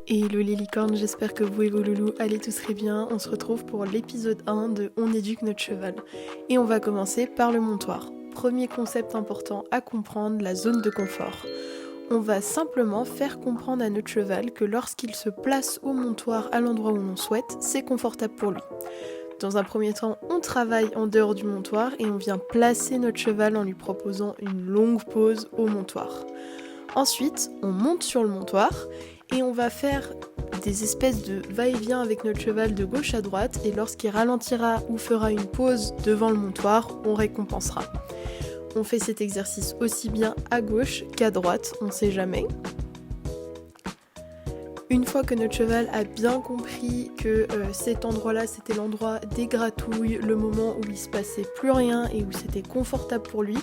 Hello les licornes, j'espère que vous et vos loulous allez tous très bien. On se retrouve pour l'épisode 1 de On éduque notre cheval. Et on va commencer par le montoir. Premier concept important à comprendre, la zone de confort. On va simplement faire comprendre à notre cheval que lorsqu'il se place au montoir à l'endroit où l'on souhaite, c'est confortable pour lui. Dans un premier temps, on travaille en dehors du montoir et on vient placer notre cheval en lui proposant une longue pause au montoir. Ensuite, on monte sur le montoir et on va faire des espèces de va-et-vient avec notre cheval de gauche à droite et lorsqu'il ralentira ou fera une pause devant le montoir, on récompensera. On fait cet exercice aussi bien à gauche qu'à droite, on ne sait jamais. Une fois que notre cheval a bien compris que cet endroit-là c'était l'endroit des gratouilles, le moment où il se passait plus rien et où c'était confortable pour lui,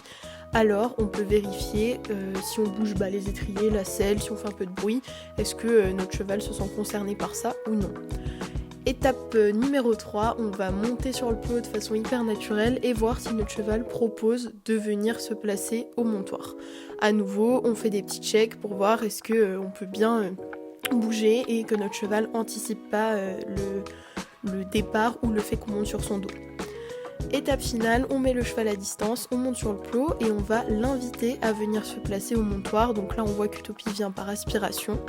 alors on peut vérifier si on bouge les étriers, la selle, si on fait un peu de bruit, est-ce que notre cheval se sent concerné par ça ou non. Étape numéro 3, on va monter sur le plot de façon hyper naturelle et voir si notre cheval propose de venir se placer au montoir. À nouveau, on fait des petits checks pour voir est-ce qu'on peut bien bouger et que notre cheval anticipe pas le départ ou le fait qu'on monte sur son dos. Étape finale, on met le cheval à distance, on monte sur le plot et on va l'inviter à venir se placer au montoir. Donc là on voit qu'Utopie vient par aspiration.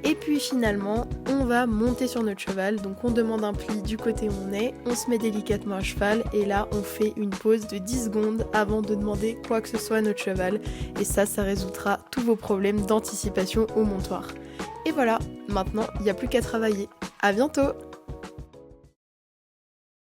Et puis finalement, on va monter sur notre cheval, donc on demande un pli du côté où on est, on se met délicatement à cheval et là on fait une pause de 10 secondes avant de demander quoi que ce soit à notre cheval et ça résoudra tous vos problèmes d'anticipation au montoir. Et voilà, maintenant il n'y a plus qu'à travailler. À bientôt!